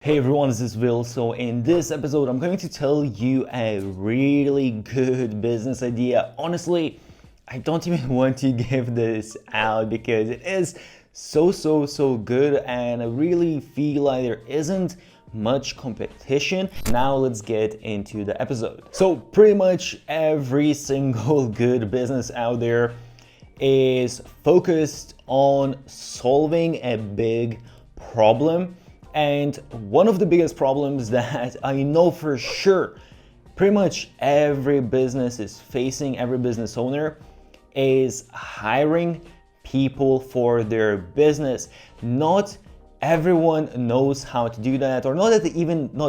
Hey everyone, this is Will. So in this episode, I'm going to tell you a really good business idea. Honestly, I don't even want to give this out because it is so good and I really feel like there isn't much competition. Now let's get into the episode. So pretty much every single good business out there is focused on solving a big problem. And one of the biggest problems that I know for sure pretty much every business is facing, every business owner, is hiring people for their business. Not everyone knows how to do that, or not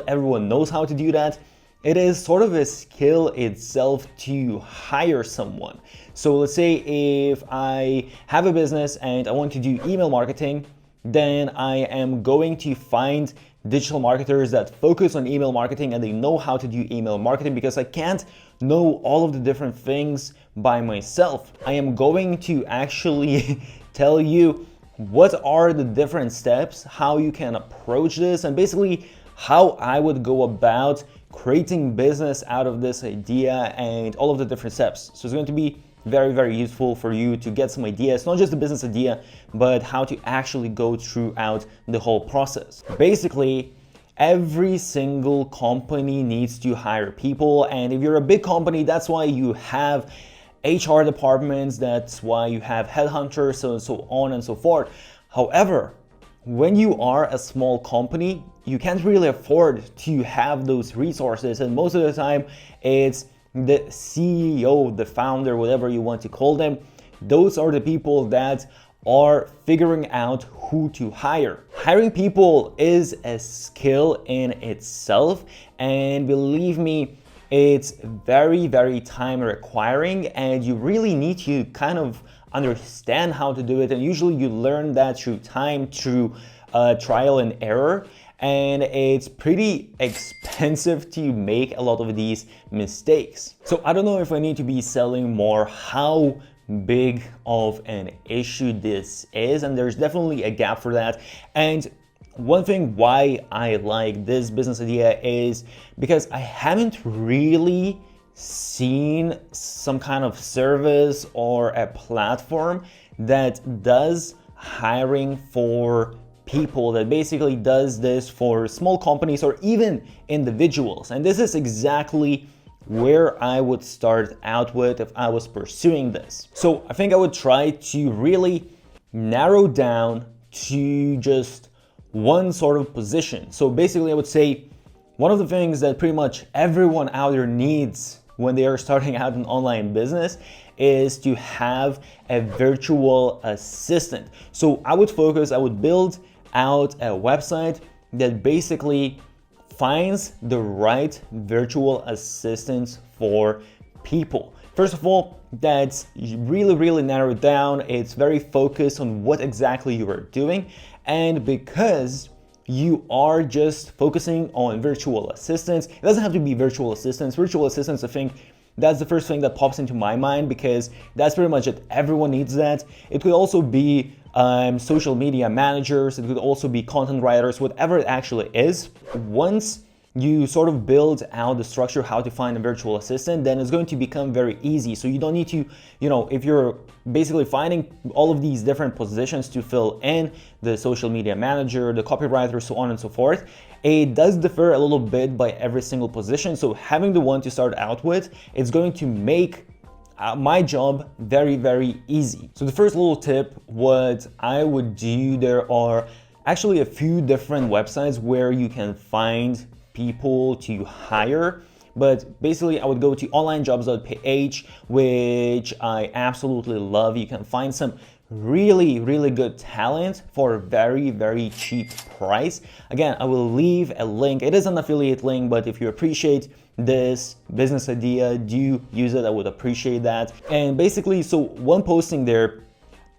everyone knows how to do that. It is sort of a skill itself to hire someone. So let's say if I have a business and I want to do email marketing, then I am going to find digital marketers that focus on email marketing and they know how to do email marketing, because I can't know all of the different things by myself. I am going to actually tell you what are the different steps, how you can approach this, and basically how I would go about creating business out of this idea and all of the different steps. So it's going to be very useful for you to get some ideas, not just the business idea, but how to actually go throughout the whole process. Basically, every single company needs to hire people, and if you're a big company, that's why you have HR departments, that's why you have headhunters, and so on and so forth. However, when you are a small company, you can't really afford to have those resources, and most of the time it's the CEO, the founder, whatever you want to call them. Those are the people that are figuring out who to hire. Hiring people is a skill in itself, and believe me, it's very time requiring, and you really need to kind of understand how to do it. And usually you learn that through time, through trial and error. And it's pretty expensive to make a lot of these mistakes. So I don't know if I need to be selling more how big of an issue this is, and there's definitely a gap for that. And one thing why I like this business idea is because I haven't really seen some kind of service or a platform that does hiring for people, that basically does this for small companies or even individuals. And this is exactly where I would start out with if I was pursuing this. So I think I would try to really narrow down to just one sort of position. So basically I would say one of the things that pretty much everyone out there needs when they are starting out an online business is to have a virtual assistant. So I would build out a website that basically finds the right virtual assistants for people. First of all, that's really narrowed down. It's very focused on what exactly you are doing. And because you are just focusing on virtual assistants, it doesn't have to be virtual assistants. Virtual assistants, I think that's the first thing that pops into my mind, because that's pretty much it. Everyone needs that. It could also be social media managers. It could also be content writers, whatever it actually is. Once you sort of build out the structure, how to find a virtual assistant, then it's going to become very easy. So you don't need to, if you're basically finding all of these different positions to fill in, the social media manager, the copywriter, so on and so forth, it does differ a little bit by every single position. So having the one to start out with, it's going to make my job very easy. So the first little tip, what I would do, there are actually a few different websites where you can find people to hire, but basically I would go to onlinejobs.ph, which I absolutely love. You can find some really good talent for a very cheap price. Again, I will leave a link. It is an affiliate link, but if you appreciate this business idea, do use it. I would appreciate that. And basically, so one posting there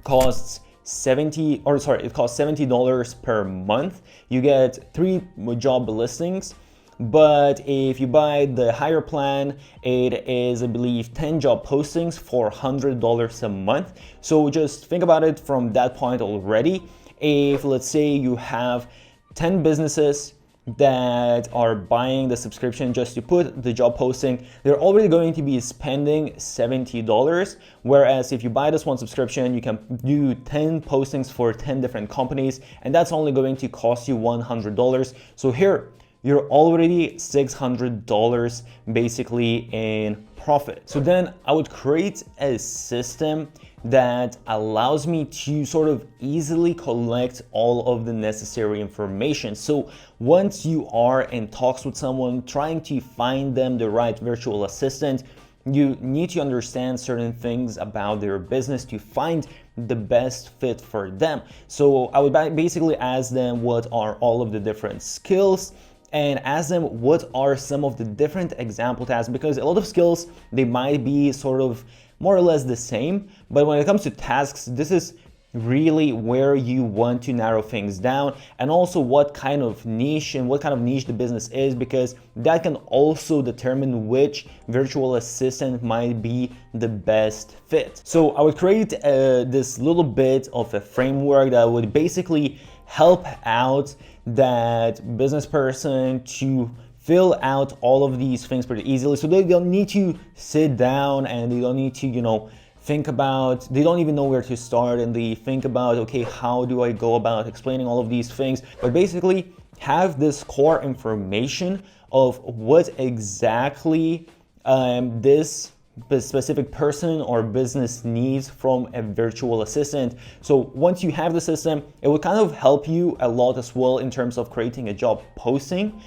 costs it costs $70 per month. You get 3 job listings, but if you buy the higher plan, it is, I believe, 10 job postings for $100 a month. So just think about it from that point already. If let's say you have 10 businesses that are buying the subscription just to put the job posting, they're already going to be spending $70. Whereas if you buy this one subscription, you can do 10 postings for 10 different companies, and that's only going to cost you $100. So here, you're already $600 basically in profit. So then I would create a system that allows me to sort of easily collect all of the necessary information. So once you are in talks with someone, trying to find them the right virtual assistant, you need to understand certain things about their business to find the best fit for them. So I would basically ask them what are all of the different skills, and ask them what are some of the different example tasks, because a lot of skills, they might be sort of more or less the same, but when it comes to tasks, this is really where you want to narrow things down, and also what kind of niche the business is, because that can also determine which virtual assistant might be the best fit. So I would create this little bit of a framework that would basically help out that business person to fill out all of these things pretty easily. So they don't need to sit down and they don't need to, think about, they don't even know where to start, and they think about, okay, how do I go about explaining all of these things? But basically have this core information of what exactly this specific person or business needs from a virtual assistant. So once you have the system, it will kind of help you a lot as well in terms of creating a job posting.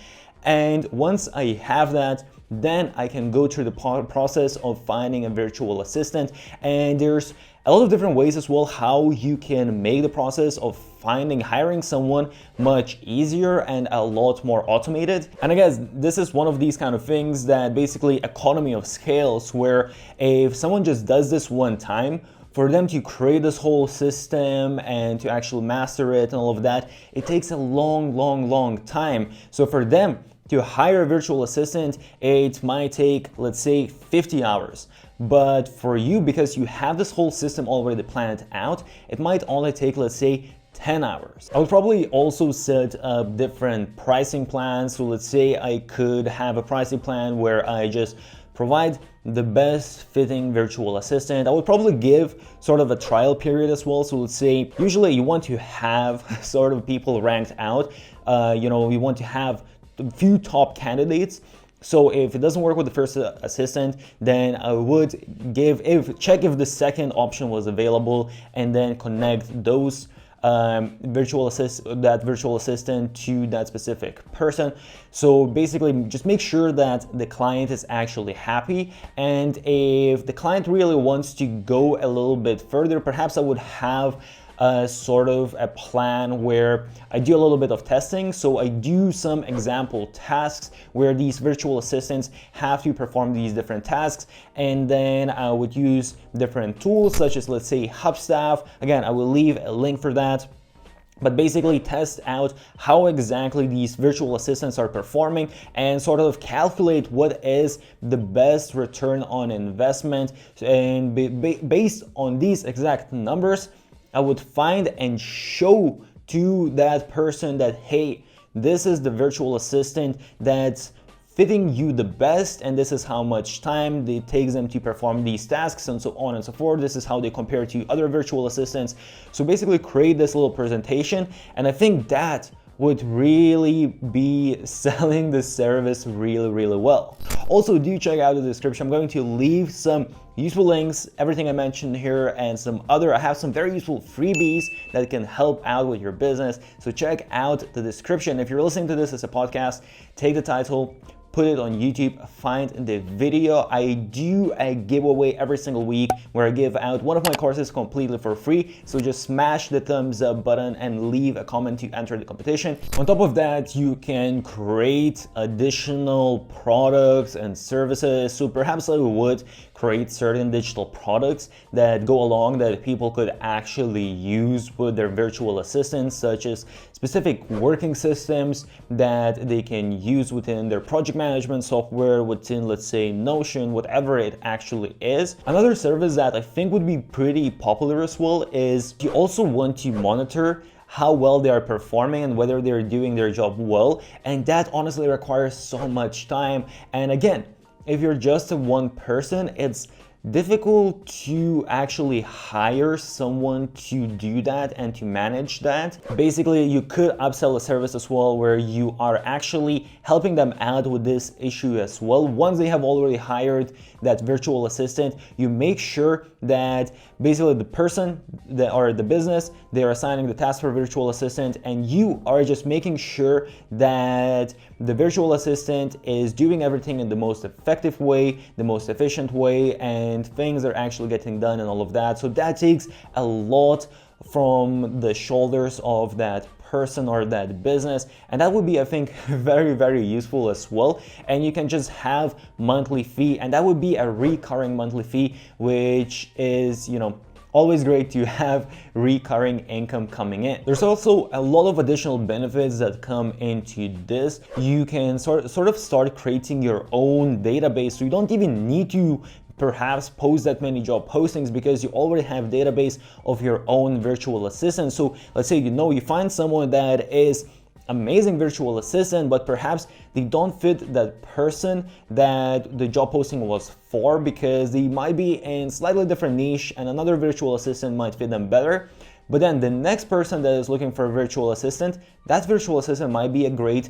And once I have that, then I can go through the process of finding a virtual assistant. And there's a lot of different ways as well how you can make the process of hiring someone much easier and a lot more automated. And I guess this is one of these kind of things that basically economy of scales, where if someone just does this one time, for them to create this whole system and to actually master it and all of that, it takes a long time. So for them to hire a virtual assistant, it might take, let's say, 50 hours. But for you, because you have this whole system already planned out, it might only take, let's say, 10 hours. I would probably also set up different pricing plans. So let's say I could have a pricing plan where I just provide the best fitting virtual assistant. I would probably give sort of a trial period as well. So let's say usually you want to have sort of people ranked out. You want to have a few top candidates. So if it doesn't work with the first assistant, then I would check if the second option was available, and then connect those virtual assistant to that specific person. So basically just make sure that the client is actually happy. And if the client really wants to go a little bit further, perhaps I would have sort of a plan where I do a little bit of testing. So I do some example tasks where these virtual assistants have to perform these different tasks, and then I would use different tools such as, let's say, Hubstaff. Again, I will leave a link for that. But basically test out how exactly these virtual assistants are performing and sort of calculate what is the best return on investment. And based on these exact numbers, I would find and show to that person that, hey, this is the virtual assistant that's fitting you the best, and this is how much time it takes them to perform these tasks, and so on and so forth. This is how they compare to other virtual assistants. So basically create this little presentation, and I think that would really be selling the service really well. Also, do check out the description. I'm going to leave some useful links, everything I mentioned here, and I have some very useful freebies that can help out with your business. So check out the description. If you're listening to this as a podcast, take the title, put it on YouTube, find the video. I do a giveaway every single week where I give out one of my courses completely for free. So just smash the thumbs up button and leave a comment to enter the competition. On top of that, you can create additional products and services. So perhaps I would create certain digital products that go along that people could actually use with their virtual assistants, such as specific working systems that they can use within their project management software, within, let's say, Notion, whatever it actually is. Another service that I think would be pretty popular as well is you also want to monitor how well they are performing and whether they're doing their job well. And that honestly requires so much time. And again, if you're just a one person, it's difficult to actually hire someone to do that and to manage that. Basically, you could upsell a service as well where you are actually helping them out with this issue as well. Once they have already hired that virtual assistant, you make sure that basically the person or the business, they're assigning the task for virtual assistant, and you are just making sure that the virtual assistant is doing everything in the most effective way, the most efficient way, and things are actually getting done and all of that. So that takes a lot from the shoulders of that person or that business, and that would be, I think, very, very useful as well. And you can just have monthly fee, and that would be a recurring monthly fee, which is, always great to have recurring income coming in. There's also a lot of additional benefits that come into this. You can sort of start creating your own database, so you don't even need to perhaps post that many job postings because you already have a database of your own virtual assistant. So let's say you find someone that is amazing virtual assistant, but perhaps they don't fit that person that the job posting was for because they might be in slightly different niche and another virtual assistant might fit them better. But then the next person that is looking for a virtual assistant, that virtual assistant might be a great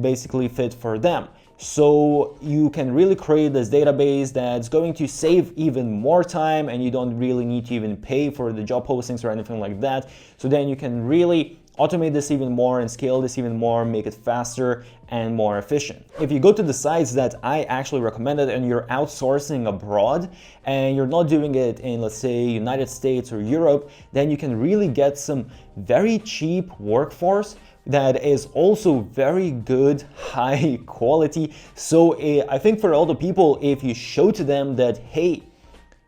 basically fit for them. So you can really create this database that's going to save even more time, and you don't really need to even pay for the job postings or anything like that. So then you can really automate this even more and scale this even more, make it faster and more efficient. If you go to the sites that I actually recommended and you're outsourcing abroad and you're not doing it in, let's say, United States or Europe, then you can really get some very cheap workforce that is also very good, high quality. So I think for all the people, if you show to them that, hey,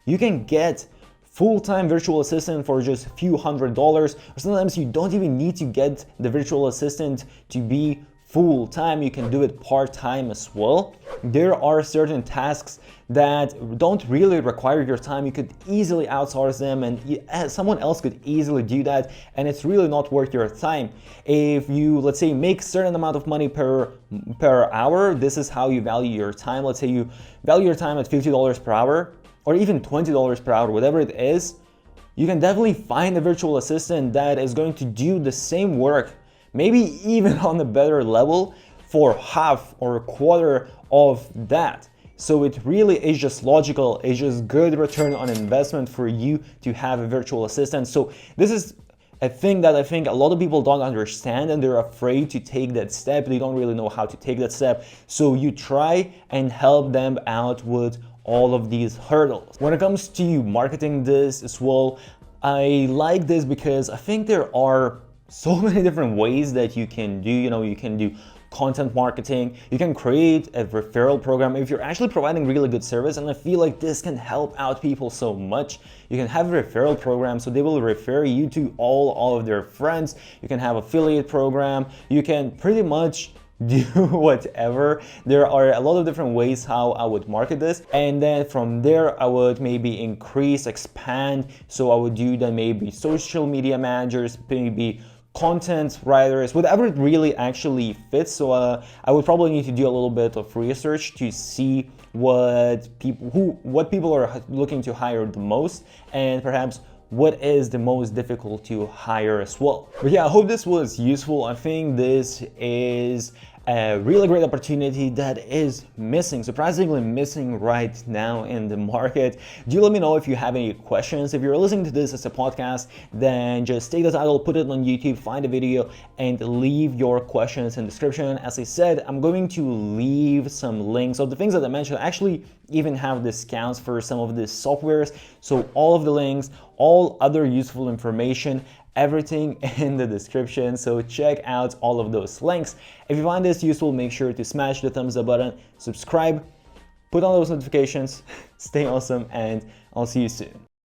you can get full-time virtual assistant for just a few $100s, or sometimes you don't even need to get the virtual assistant to be full-time, you can do it part-time as well. There are certain tasks that don't really require your time. You could easily outsource them, and someone else could easily do that, and it's really not worth your time. If you, let's say, make certain amount of money per hour, this is how you value your time. Let's say you value your time at $50 per hour, or even $20 per hour, whatever it is, you can definitely find a virtual assistant that is going to do the same work, maybe even on a better level, for half or a quarter of that. So it really is just logical, it's just good return on investment for you to have a virtual assistant. So this is a thing that I think a lot of people don't understand, and they're afraid to take that step. They don't really know how to take that step. So you try and help them out with all of these hurdles. When it comes to marketing this as well, I like this because I think there are so many different ways that you can do. You can do content marketing, you can create a referral program if you're actually providing really good service, and I feel like this can help out people so much. You can have a referral program so they will refer you to all of their friends. You can have affiliate program, you can pretty much do whatever. There are a lot of different ways how I would market this, and then from there I would maybe expand. So I would do then maybe social media managers, maybe content writers, whatever it really actually fits. So I would probably need to do a little bit of research to see what people are looking to hire the most, and perhaps what is the most difficult to hire as well. But yeah, I hope this was useful. I think this is a really great opportunity that is surprisingly missing right now in the market. Do let me know if you have any questions. If you're listening to this as a podcast, then just take the title, put it on YouTube, find a video, and leave your questions in the description. As I said, I'm going to leave some links of the things that I mentioned. I actually even have discounts for some of these softwares. So all of the links, all other useful information, everything in the description. So check out all of those links. If you find this useful, make sure to smash the thumbs up button, subscribe, put on those notifications, stay awesome, and I'll see you soon.